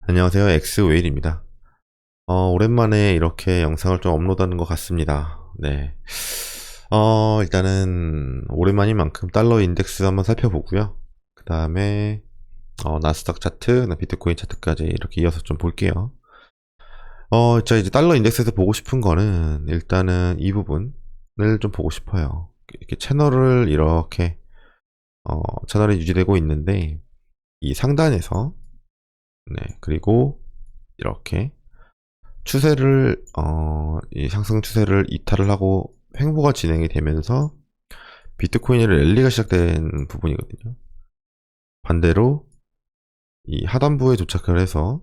안녕하세요. 엑스웨일입니다. 오랜만에 이렇게 영상을 좀 업로드하는 것 같습니다. 네. 일단은 오랜만인 만큼 달러 인덱스 한번 살펴보고요. 그 다음에 나스닥 차트, 비트코인 차트까지 이렇게 이어서 좀 볼게요. 자, 이제 달러 인덱스에서 보고 싶은 거는 일단은 이 부분을 좀 보고 싶어요. 이렇게 채널을 이렇게 채널이 유지되고 있는데 이 상단에서 네, 그리고 이렇게 추세를 이 상승 추세를 이탈을 하고 횡보가 진행이 되면서 비트코인의 랠리가 시작된 부분이거든요. 반대로 이 하단부에 도착을 해서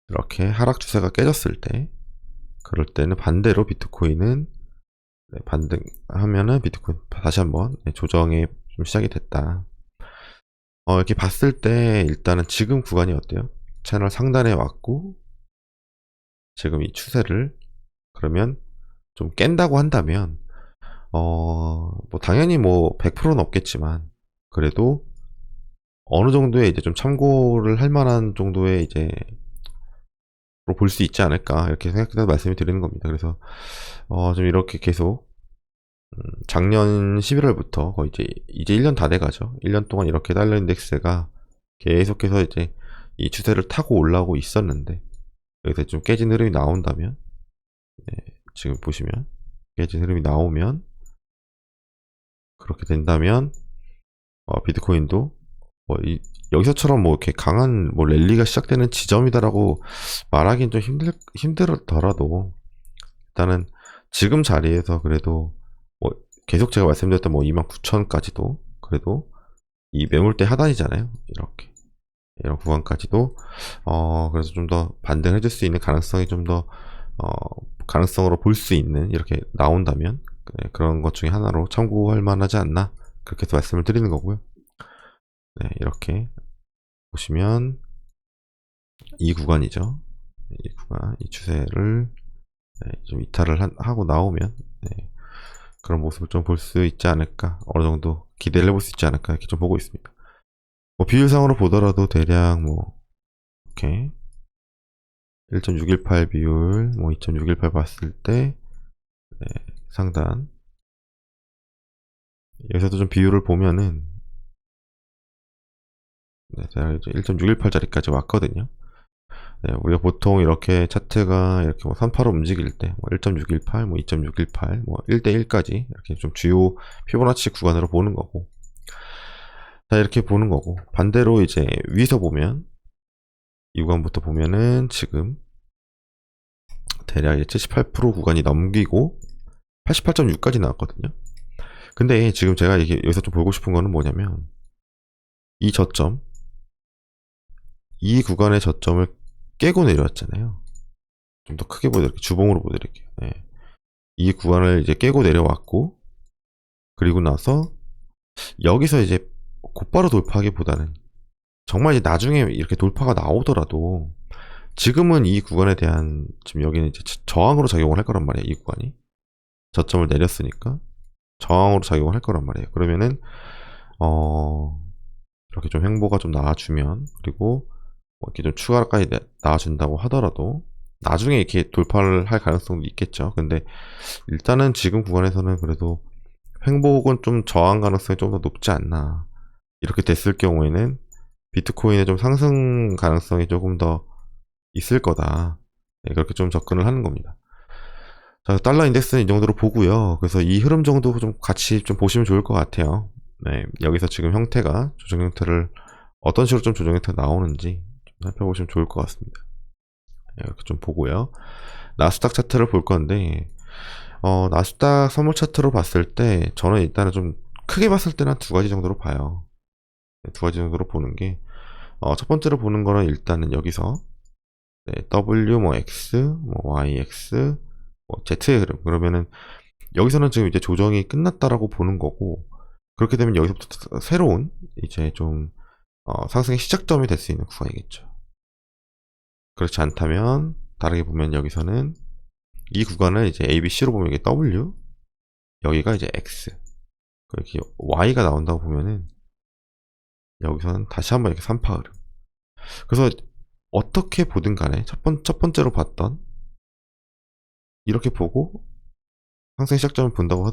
이렇게 하락 추세가 깨졌을 때, 그럴 때는 반대로 비트코인은 네, 반등하면은 비트코인 다시 한번 조정이 좀 시작이 됐다. 이렇게 봤을 때 일단은 지금 구간이 어때요? 채널 상단에 왔고 지금 이 추세를 그러면 좀 깬다고 한다면 뭐 당연히 뭐 100%는 없겠지만 그래도 어느 정도의 이제 좀 참고를 할 만한 정도의 이제 볼 수 있지 않을까 이렇게 생각해서 말씀을 드리는 겁니다. 그래서 좀 이렇게 계속 작년 11월부터 거의 이제 1년 다 돼가죠. 1년 동안 이렇게 달러 인덱스가 계속해서 이제 이 추세를 타고 올라오고 있었는데 여기서 좀 깨진 흐름이 나온다면 네, 지금 보시면 깨진 흐름이 나오면 그렇게 된다면 비트코인도 여기서처럼 뭐 이렇게 강한 뭐 랠리가 시작되는 지점이다라고 말하기는 좀 힘들더라도 일단은 지금 자리에서 그래도 뭐 계속 제가 말씀드렸던 뭐 29,000까지도 그래도 이 매물대 하단이잖아요. 이렇게 이런 구간까지도 그래서 좀 더 반등해 줄 수 있는 가능성이 좀 더 가능성으로 볼 수 있는 이렇게 나온다면 네, 그런 것 중에 하나로 참고할 만하지 않나 그렇게 해서 말씀을 드리는 거고요. 네, 이렇게 보시면 이 구간이죠. 이 구간, 이 추세를 네, 좀 이탈을 하고 나오면 네, 그런 모습을 좀 볼 수 있지 않을까, 어느 정도 기대를 해볼 수 있지 않을까 이렇게 좀 보고 있습니다. 뭐 비율상으로 보더라도 대략 뭐 이렇게 1.618 비율, 뭐 2.618 봤을 때 네, 상단 여기서도 좀 비율을 보면은 네, 대략 1.618짜리까지 왔거든요. 네, 우리가 보통 이렇게 차트가 이렇게 뭐 선파로 움직일 때, 뭐 1.618, 뭐 2.618, 뭐 1대1까지 이렇게 좀 주요 피보나치 구간으로 보는 거고, 자, 이렇게 보는 거고, 반대로 이제 위에서 보면, 이 구간부터 보면은 지금 대략 78% 구간이 넘기고 88.6까지 나왔거든요. 근데 지금 제가 여기서 좀 보고 싶은 거는 뭐냐면, 이 저점, 이 구간의 저점을 깨고 내려왔잖아요. 좀 더 크게 보여드릴게요. 주봉으로 보여드릴게요. 네. 이 구간을 이제 깨고 내려왔고, 그리고 나서 여기서 이제 곧바로 돌파하기보다는 정말 이제 나중에 이렇게 돌파가 나오더라도 지금은 이 구간에 대한 지금 여기는 이제 저항으로 작용을 할 거란 말이에요. 이 구간이 저점을 내렸으니까 저항으로 작용을 할 거란 말이에요. 그러면은 이렇게 좀 횡보가 좀 나와주면, 그리고 뭐 이렇게 좀 추가까지 나와준다고 하더라도 나중에 이렇게 돌파를 할 가능성도 있겠죠. 근데 일단은 지금 구간에서는 그래도 횡보 혹은 좀 저항 가능성이 좀 더 높지 않나. 이렇게 됐을 경우에는 비트코인의 좀 상승 가능성이 조금 더 있을 거다. 네, 그렇게 좀 접근을 하는 겁니다. 자, 달러 인덱스는 이 정도로 보고요. 그래서 이 흐름 정도 좀 같이 좀 보시면 좋을 것 같아요. 네, 여기서 지금 형태가 조정 형태를 어떤 식으로 좀 조정 형태가 나오는지 좀 살펴보시면 좋을 것 같습니다. 네, 이렇게 좀 보고요. 나스닥 차트를 볼 건데 나스닥 선물 차트로 봤을 때 저는 일단은 좀 크게 봤을 때는 한 두 가지 정도로 봐요. 네, 두 가지 정도로 보는 게 첫 번째로 보는 거는 일단은 여기서 네, W 뭐 X 뭐 YX 뭐 Z의 흐름, 그러면은 여기서는 지금 이제 조정이 끝났다라고 보는 거고, 그렇게 되면 여기서부터 새로운 이제 좀 상승의 시작점이 될 수 있는 구간이겠죠. 그렇지 않다면 다르게 보면 여기서는 이 구간을 이제 ABC로 보면 이게 W, 여기가 이제 X, 이렇게 Y가 나온다고 보면은 여기서는 다시 한번 이렇게 3파 흐름. 그래서 어떻게 보든 간에 첫 번째로 봤던 이렇게 보고 상승 시작점을 본다고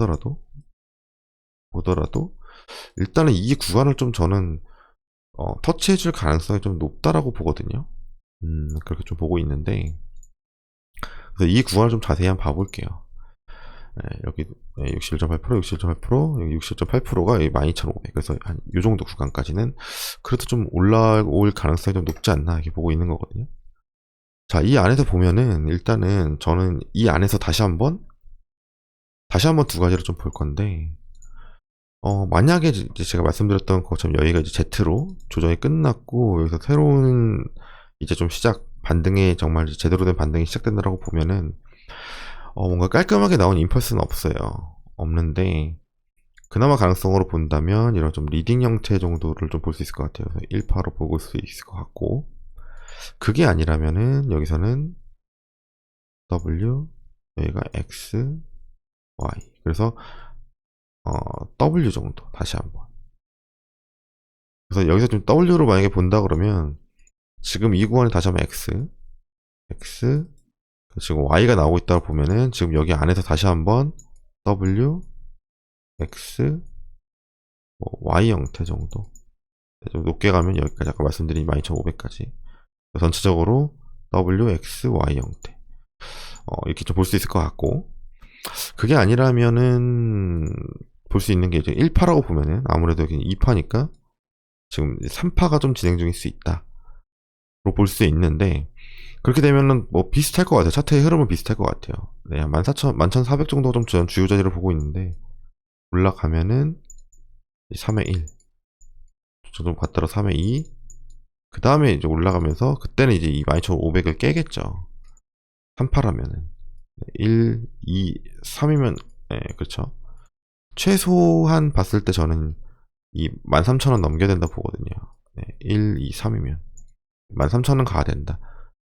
보더라도 일단은 이 구간을 좀 저는 터치해줄 가능성이 좀 높다라고 보거든요. 그렇게 좀 보고 있는데, 그래서 이 구간을 좀 자세히 한번 봐볼게요. 여기 61.8%, 61.8%, 여기 61.8%가 12,500. 그래서 한 요 정도 구간까지는 그래도 좀 올라올 가능성이 좀 높지 않나 이렇게 보고 있는 거거든요. 자, 이 안에서 보면은 일단은 저는 이 안에서 다시 한번 두 가지를 좀 볼 건데, 만약에 이제 제가 말씀드렸던 것처럼 여기가 이제 Z로 조정이 끝났고 여기서 새로운 이제 좀 반등이 정말 제대로 된 반등이 시작된다라고 보면은 뭔가 깔끔하게 나온 임펄스는 없는데 그나마 가능성으로 본다면 이런 좀 리딩 형태 정도를 좀 볼 수 있을 것 같아요. 그래서 1파로 보고 수 있을 것 같고, 그게 아니라면은 여기서는 W, 여기가 X, Y. 그래서 W 정도 다시 한번. 그래서 여기서 좀 W로 만약에 본다 그러면 지금 이 구간에 다시 한번 X, 지금 Y가 나오고 있다고 보면은 지금 여기 안에서 다시 한번 W, X, Y 형태 정도. 좀 높게 가면 여기까지 아까 말씀드린 12,500까지. 전체적으로 W, X, Y 형태. 이렇게 좀 볼 수 있을 것 같고, 그게 아니라면은 볼 수 있는 게 이제 1파라고 보면은 아무래도 여기 2파니까 지금 3파가 좀 진행 중일 수 있다. 로 볼 수 있는데, 그렇게 되면은 뭐 비슷할 것 같아요. 차트의 흐름은 비슷할 것 같아요. 네, 한 14,400 정도 좀 주요 자리를 보고 있는데, 올라가면은 3의 1. 좀 갔다가 3의 2. 그 다음에 이제 올라가면서 그때는 이제 이 12,500을 깨겠죠. 3파라면은. 1, 2, 3이면, 네, 그렇죠. 최소한 봤을 때 저는 이 13,000원 넘겨야 된다 보거든요. 네, 1, 2, 3이면. 13,000원 가야 된다.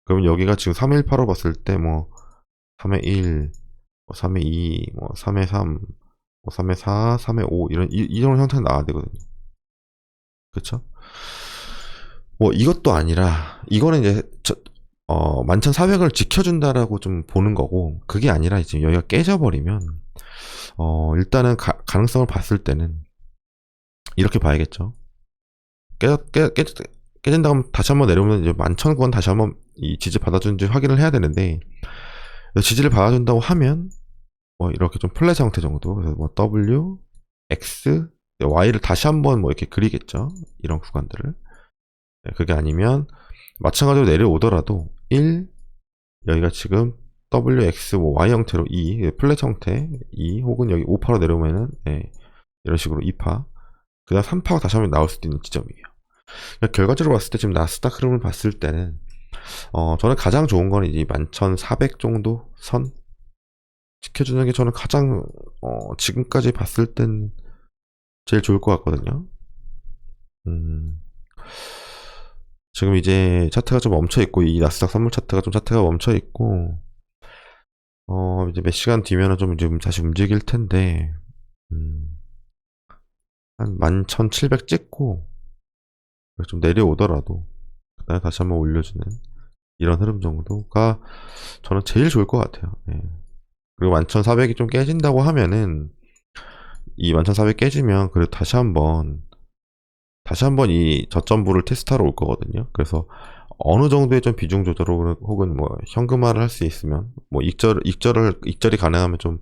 그러면 여기가 지금 318로 봤을 때 뭐 3의 1, 뭐 3의 2, 뭐 3의 3, 뭐 3의 4, 3의 5 이런 형태가 나와야 되거든요. 그쵸? 뭐 이것도 아니라 이거는 이제 11,400을 지켜준다라고 좀 보는 거고, 그게 아니라 이제 여기가 깨져버리면 일단은 가능성을 봤을 때는 이렇게 봐야겠죠. 깨진다 면 다시 한번 내려오면 이제 11,000원 다시 한번 이 지지 받아준지 확인을 해야 되는데, 지지를 받아준다고 하면 뭐 이렇게 좀 플랫 형태 정도. 그래서 뭐 W, X, Y를 다시 한번 뭐 이렇게 그리겠죠. 이런 구간들을. 그게 아니면 마찬가지로 내려오더라도 1, 여기가 지금 W, X, 뭐 Y 형태로 2, 플랫 형태 2, 혹은 여기 5파로 내려오면은 이런 식으로 2파, 그 다음 3파가 다시 한번 나올 수도 있는 지점이에요. 그러니까 결과적으로 봤을 때 지금 나스닥 흐름을 봤을 때는 저는 가장 좋은 건 이제 11,400 정도 선 지켜주는 게 저는 가장 지금까지 봤을 땐 제일 좋을 것 같거든요. 지금 이제 차트가 좀 멈춰 있고, 이 나스닥 선물 차트가 멈춰 있고, 이제 몇 시간 뒤면은 좀 다시 움직일 텐데, 한 11,700 찍고 좀 내려오더라도 그다음에 다시 한번 올려주는 이런 흐름 정도가 저는 제일 좋을 것 같아요. 네. 그리고 11,400이 좀 깨진다고 하면은 이 11,400 깨지면 그래도 다시 한번 이 저점부를 테스트하러 올 거거든요. 그래서 어느 정도의 좀 비중 조절을 혹은 뭐 현금화를 할 수 있으면, 뭐 익절이 가능하면 좀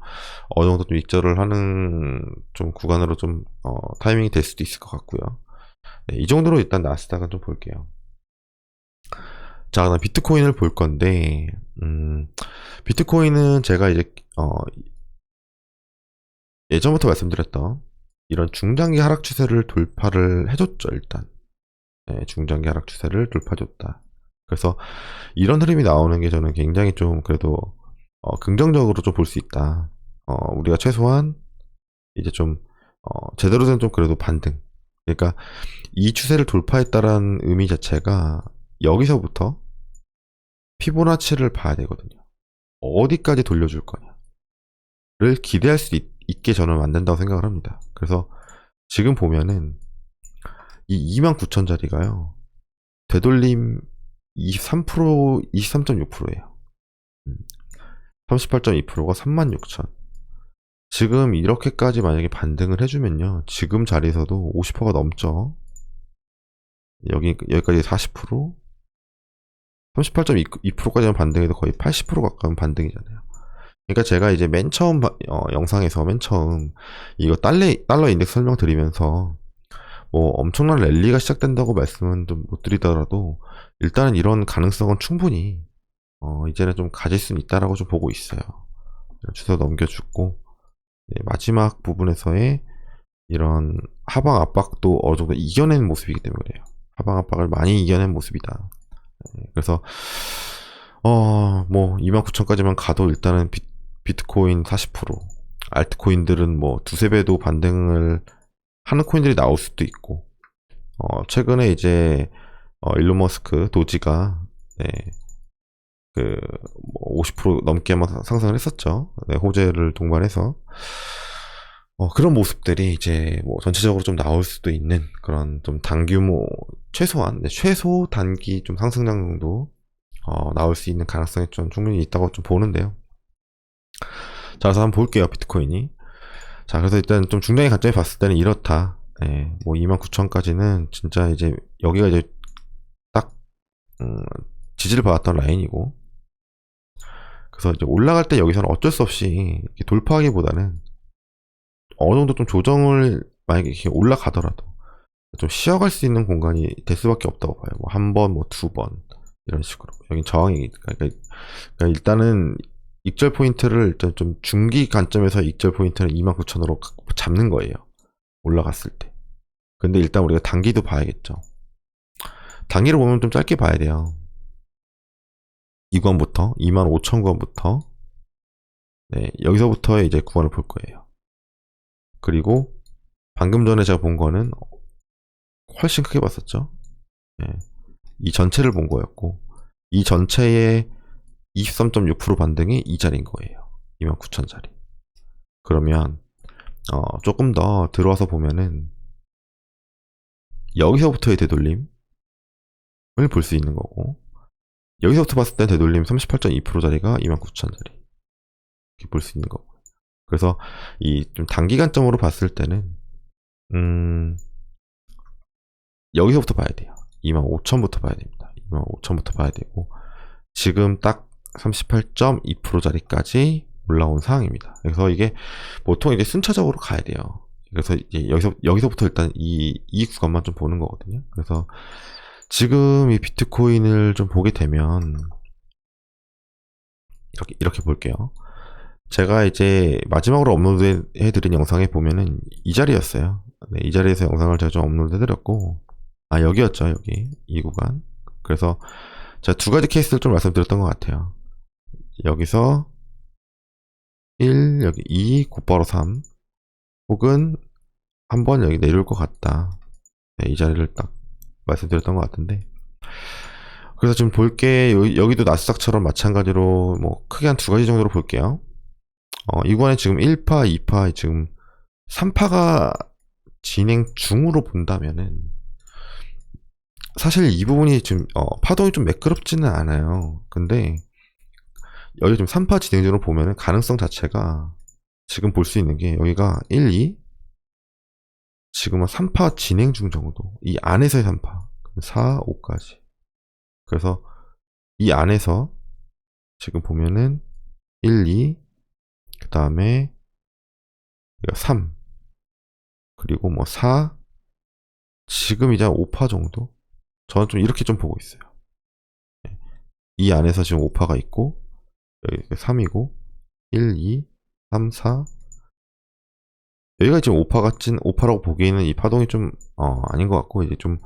어느 정도 좀 익절을 하는 좀 구간으로 좀 타이밍이 될 수도 있을 것 같고요. 네, 이 정도로 일단 나스닥은 좀 볼게요. 자, 그다음 비트코인을 볼 건데, 비트코인은 제가 이제 예전부터 말씀드렸던 이런 중장기 하락 추세를 돌파를 해줬죠. 일단 중장기 하락 추세를 돌파해줬다. 그래서 이런 흐름이 나오는 게 저는 굉장히 좀 그래도 긍정적으로 좀 볼 수 있다. 우리가 최소한 이제 좀 제대로 된 좀 그래도 반등. 그러니까 이 추세를 돌파했다라는 의미 자체가 여기서부터 피보나치를 봐야 되거든요. 어디까지 돌려줄 거냐를 기대할 수 있게 저는 만든다고 생각을 합니다. 그래서 지금 보면은 이 29,000짜리가요. 되돌림 23%, 23.6%예요. 38.2%가 36,000. 지금 이렇게까지 만약에 반등을 해주면요, 지금 자리에서도 50%가 넘죠. 여기까지 40%, 38.2%까지는 반등해도 거의 80% 가까운 반등이잖아요. 그러니까 제가 이제 맨 처음 영상에서 맨 처음 이거 달러 인덱스 설명드리면서 뭐 엄청난 랠리가 시작된다고 말씀은 좀 못 드리더라도 일단은 이런 가능성은 충분히 이제는 좀 가질 수는 있다라고 좀 보고 있어요. 주소 넘겨주고, 네, 마지막 부분에서의 이런 하방 압박도 어느 정도 이겨낸 모습이기 때문에 그래요. 하방 압박을 많이 이겨낸 모습이다. 네, 그래서 뭐 29,000까지만 가도 일단은 비트코인 40%, 알트코인들은 뭐 두세 배도 반등을 하는 코인들이 나올 수도 있고, 최근에 이제 일론 머스크 도지가 네, 그50% 넘게 막 상승을 했었죠. 네, 호재를 동반해서 그런 모습들이 이제 뭐 전체적으로 좀 나올 수도 있는 그런 좀 단규모 최소한 최소 단기 좀 상승량 정도 나올 수 있는 가능성이 좀 충분히 있다고 좀 보는데요. 자, 그래서 한번 볼게요, 비트코인이. 자, 그래서 일단 좀 중량의 관점에 봤을 때는 이렇다. 예, 뭐 29,000까지는 진짜 이제 여기가 이제 딱 지지를 받았던 라인이고, 그래서 이제 올라갈 때 여기서는 어쩔 수 없이 돌파하기보다는 어느 정도 좀 조정을 만약에 이렇게 올라가더라도 좀 쉬어갈 수 있는 공간이 될 수밖에 없다고 봐요. 뭐 한 번, 뭐 두 번 이런 식으로. 여긴 저항이니까. 그러니까 일단은 익절 포인트를 일단 좀 중기 관점에서 익절 포인트는 29,000으로 잡는 거예요. 올라갔을 때. 근데 일단 우리가 단기도 봐야겠죠. 단기로 보면 좀 짧게 봐야 돼요. 이 구간부터 25,000구간부터 네, 여기서부터의 이제 구간을 볼 거예요. 그리고 방금 전에 제가 본 거는 훨씬 크게 봤었죠. 네, 이 전체를 본 거였고, 이 전체의 23.6% 반등이 이 자리인 거예요. 29,000짜리. 그러면 조금 더 들어와서 보면은 여기서부터의 되돌림을 볼 수 있는 거고, 여기서부터 봤을 때 되돌림 38.2%짜리가 29,000짜리 이렇게 볼 수 있는 거고. 그래서 이 좀 단기간점으로 봤을 때는 여기서부터 봐야 돼요. 25,000부터 봐야 됩니다. 25,000부터 봐야 되고, 지금 딱 38.2%짜리까지 올라온 상황입니다. 그래서 이게 보통 이제 순차적으로 가야 돼요. 그래서 이제 여기서부터 일단 이 구간만 좀 보는 거거든요. 그래서 지금 이 비트코인을 좀 보게 되면 이렇게 볼게요. 제가 이제 마지막으로 업로드 해드린 영상에 보면은 이 자리였어요. 네, 이 자리에서 영상을 제가 좀 업로드 해드렸고, 여기였죠. 여기 이 구간. 그래서 제가 두 가지 케이스를 좀 말씀드렸던 것 같아요. 여기서 1, 여기 2, 곧바로 3, 혹은 한번 여기 내려올 것 같다. 네, 이 자리를 딱 말씀드렸던 것 같은데, 그래서 지금 볼게 여기도 나스닥처럼 마찬가지로 뭐 크게 한 두 가지 정도로 볼게요. 이 구간에 지금 1파, 2파, 지금 3파가 진행 중으로 본다면은 사실 이 부분이 지금 파동이 좀 매끄럽지는 않아요. 근데 여기 지금 3파 진행 중으로 보면은 가능성 자체가 지금 볼 수 있는 게 여기가 1, 2, 지금은 3파 진행 중 정도. 이 안에서의 3파. 4, 5까지. 그래서 이 안에서 지금 보면은 1, 2, 그 다음에 3, 그리고 뭐 4, 지금 이제 5파 정도? 저는 좀 이렇게 좀 보고 있어요. 이 안에서 지금 5파가 있고, 여기 3이고, 1, 2, 3, 4. 여기가 지금 5파라고 보기에는 이 파동이 좀, 아닌 것 같고, 이제 좀,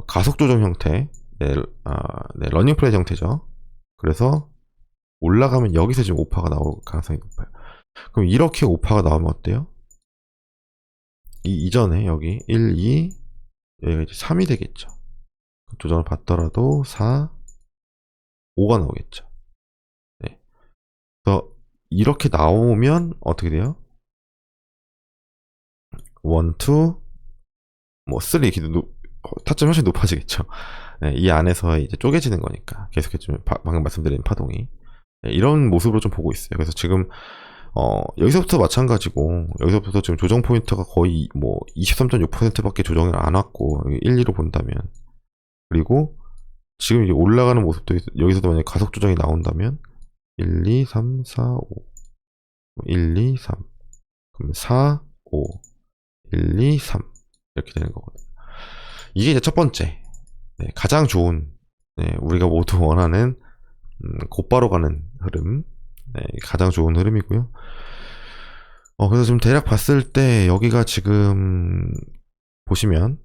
가속 조정 형태, 네, 러닝 플랫 형태죠. 그래서 올라가면 여기서 지금 5파가 나올 가능성이 높아요. 그럼 이렇게 5파가 나오면 어때요? 이 이전에 여기 1, 2, 여기가 이제 3이 되겠죠. 조정을 받더라도 4, 5가 나오겠죠. 네. 그래서 이렇게 나오면 어떻게 돼요? 1, 2, 뭐 3 이렇게 타점이 훨씬 높아지겠죠. 네, 이 안에서 이제 쪼개지는 거니까 계속해주면 방금 말씀드린 파동이 네, 이런 모습으로 좀 보고 있어요. 그래서 지금 여기서부터 마찬가지고 여기서부터 지금 조정 포인트가 거의 뭐 23.6%밖에 조정이 안 왔고 1, 2로 본다면 그리고 지금 이제 올라가는 모습도 여기서도 만약에 가속 조정이 나온다면 1, 2, 3, 4, 5 1, 2, 3 그럼 4, 5 1, 2, 3 이렇게 되는 거거든요. 이게 이제 첫 번째 네, 가장 좋은 네, 우리가 모두 원하는 곧바로 가는 흐름 네, 가장 좋은 흐름이고요. 그래서 지금 대략 봤을 때 여기가 지금 보시면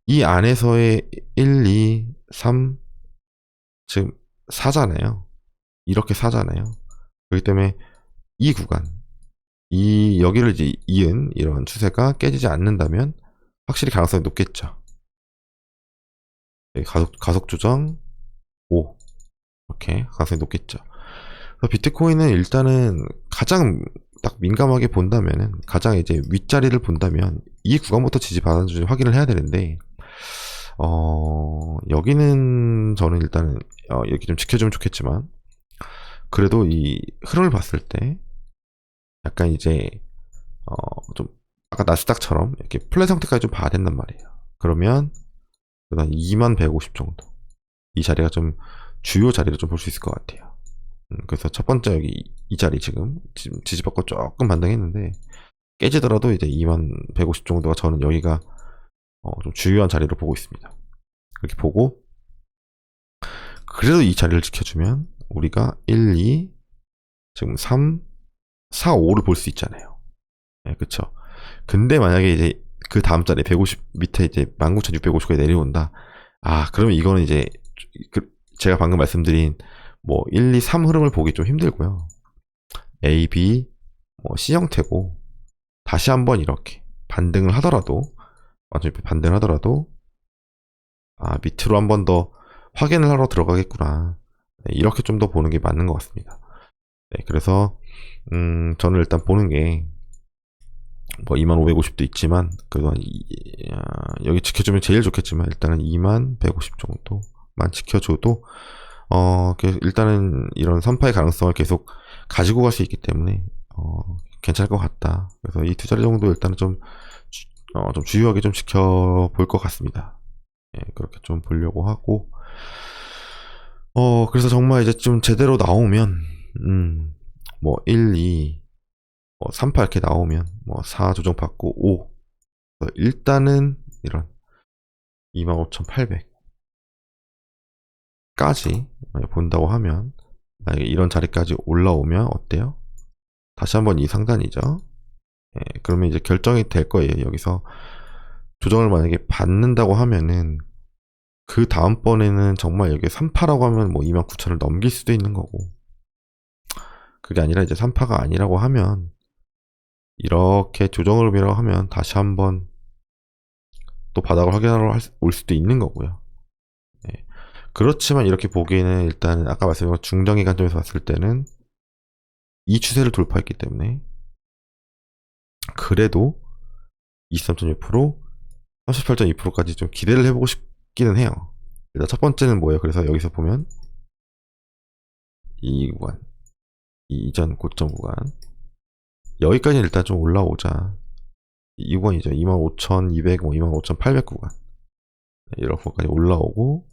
이 안에서의 1, 2, 3 지금 4잖아요. 이렇게 4잖아요. 그렇기 때문에 이 구간 이 여기를 이제 이은 이런 추세가 깨지지 않는다면 확실히 가능성이 높겠죠. 네, 가속 조정 5 이렇게 가능성이 높겠죠. 그래서 비트코인은 일단은 가장 딱 민감하게 본다면은 가장 이제 윗자리를 본다면 이 구간부터 지지받았는지 확인을 해야 되는데 여기는 저는 일단은 이렇게 좀 지켜주면 좋겠지만 그래도 이 흐름을 봤을 때 약간 이제 좀 아까 나스닥처럼 이렇게 플랫 형태까지 좀 봐야 된단 말이에요. 그러면 2150 정도 이 자리가 좀 주요 자리를 좀 볼 수 있을 것 같아요. 그래서 첫 번째 여기 이 자리 지금 지지받고 조금 반등했는데 깨지더라도 이제 2150 정도가 저는 여기가 좀 주요한 자리로 보고 있습니다. 그렇게 보고 그래도 이 자리를 지켜주면 우리가 1, 2 지금 3, 4, 5를 볼 수 있잖아요. 네, 그쵸. 근데 만약에 이제 그 다음 자리 150 밑에 이제 19,650까지 내려온다. 그러면 이거는 이제 제가 방금 말씀드린 뭐 1, 2, 3 흐름을 보기 좀 힘들고요. A, B, 뭐 C 형태고 다시 한번 이렇게 반등을 하더라도 완전히 반등을 하더라도 밑으로 한 번 더 확인을 하러 들어가겠구나. 네, 이렇게 좀 더 보는 게 맞는 것 같습니다. 네, 그래서 저는 일단 보는 게 뭐 2550도 있지만 그래도 여기 지켜주면 제일 좋겠지만 일단은 2150 정도만 지켜줘도 일단은 이런 선파의 가능성을 계속 가지고 갈 수 있기 때문에 괜찮을 것 같다. 그래서 이 두 자리 정도 일단은 좀 주요하게 좀 지켜볼 것 같습니다. 예, 그렇게 좀 보려고 하고 그래서 정말 이제 좀 제대로 나오면 뭐 1, 2 38 이렇게 나오면 뭐 4 조정받고 5 일단은 이런 25,800까지 본다고 하면 만약에 이런 자리까지 올라오면 어때요? 다시 한번 이 상단이죠. 예, 그러면 이제 결정이 될 거예요. 여기서 조정을 만약에 받는다고 하면은 그 다음번에는 정말 여기 3파라고 하면 뭐 29,000을 넘길 수도 있는 거고 그게 아니라 이제 3파가 아니라고 하면 이렇게 조정을 미라고 하면 다시 한번 또 바닥을 확인하러 올 수도 있는 거고요. 네. 그렇지만 이렇게 보기에는 일단 아까 말씀드린 중장기 관점에서 봤을 때는 이 추세를 돌파했기 때문에 그래도 23.6% 38.2%까지 좀 기대를 해보고 싶기는 해요. 일단 첫 번째는 뭐예요? 그래서 여기서 보면 이 구간 이 이전 고점 구간 여기까지는 일단 좀 올라오자. 이 구간이죠. 25,200, 뭐 25,800 구간 이렇게 올라오고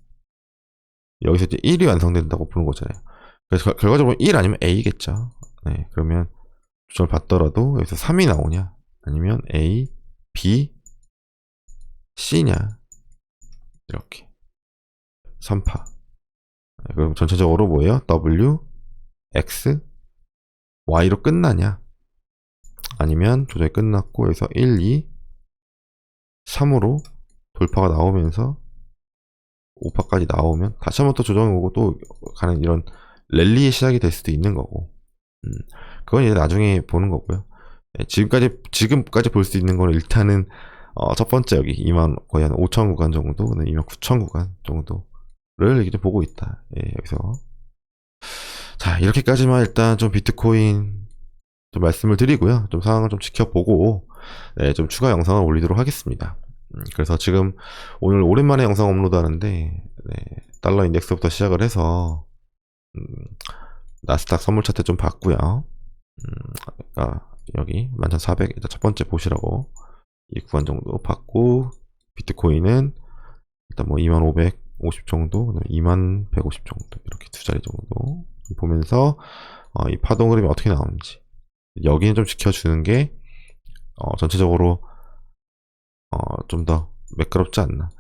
여기서 이제 1이 완성된다고 보는 거잖아요. 그래서 결과적으로 1 아니면 A겠죠. 네, 그러면 조정을 받더라도 여기서 3이 나오냐 아니면 A, B, C냐 이렇게 3파 네, 그럼 전체적으로 뭐예요? W, X, Y로 끝나냐 아니면 조정이 끝났고 여기서 1, 2, 3으로 돌파가 나오면서 5파까지 나오면 다시 한번 또 조정이 오고 또 가는 이런 랠리의 시작이 될 수도 있는 거고 그건 이제 나중에 보는 거고요. 네, 지금까지 볼 수 있는 거는 일단은 첫 번째 여기 2만 거의 한 5천 구간 정도, 2만 9천 구간 정도를 이렇게 좀 보고 있다. 예, 여기서 자 이렇게까지만 일단 좀 비트코인 좀 말씀을 드리고요. 좀 상황을 좀 지켜보고 네, 좀 추가 영상을 올리도록 하겠습니다. 그래서 지금 오늘 오랜만에 영상 업로드 하는데, 네, 달러 인덱스부터 시작을 해서, 나스닥 선물 차트 좀 봤고요. 여기 11,400 일단 첫 번째 보시라고 이 구간 정도 봤고, 비트코인은 일단 뭐 2550 정도, 2150 정도 이렇게 두 자리 정도 보면서 이 파동 흐름이 어떻게 나오는지 여기는 좀 지켜주는 게 전체적으로 좀 더 매끄럽지 않나.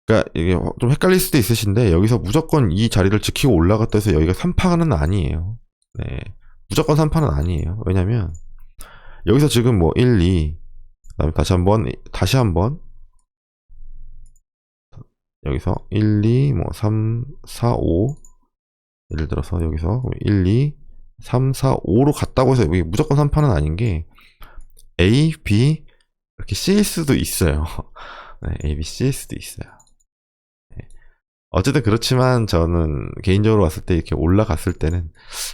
그러니까 이게 좀 헷갈릴 수도 있으신데 여기서 무조건 이 자리를 지키고 올라갔다 해서 여기가 3파는 아니에요. 네, 무조건 3파는 아니에요. 왜냐면 여기서 지금 뭐 1, 2 그다음에 다시 한번 여기서 1, 2, 뭐 3, 4, 5 예를 들어서 여기서 1, 2, 3, 4, 5로 갔다고 해서 여기 무조건 3파는 아닌 게 A, B 이렇게 C일 수도 있어요. 네, A, B, C일 수도 있어요. 네. 어쨌든 그렇지만 저는 개인적으로 봤을 때 이렇게 올라갔을 때는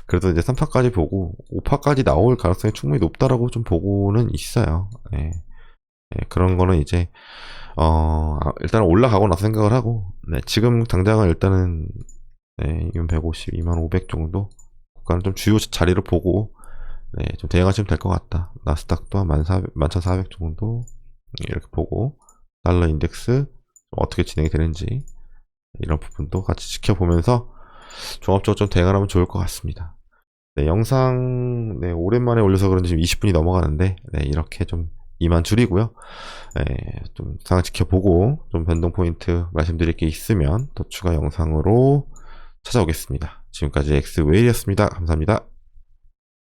그래도 이제 3파까지 보고 5파까지 나올 가능성이 충분히 높다라고 좀 보고는 있어요. 네. 네, 그런 거는 이제 일단은 올라가고 나서 생각을 하고, 네, 지금 당장은 일단은, 네, 2150, 2500 정도 구간을 좀 주요 자리를 보고, 네, 좀 대응하시면 될 것 같다. 나스닥도 한 11,400 정도 이렇게 보고, 달러 인덱스 어떻게 진행이 되는지 이런 부분도 같이 지켜보면서 종합적으로 좀 대응을 하면 좋을 것 같습니다. 네, 영상, 네, 오랜만에 올려서 그런지 지금 20분이 넘어가는데, 네, 이렇게 좀 이만 줄이고요. 네, 좀 상황 지켜보고 좀 변동 포인트 말씀드릴 게 있으면 더 추가 영상으로 찾아오겠습니다. 지금까지 엑스웨일이었습니다. 감사합니다.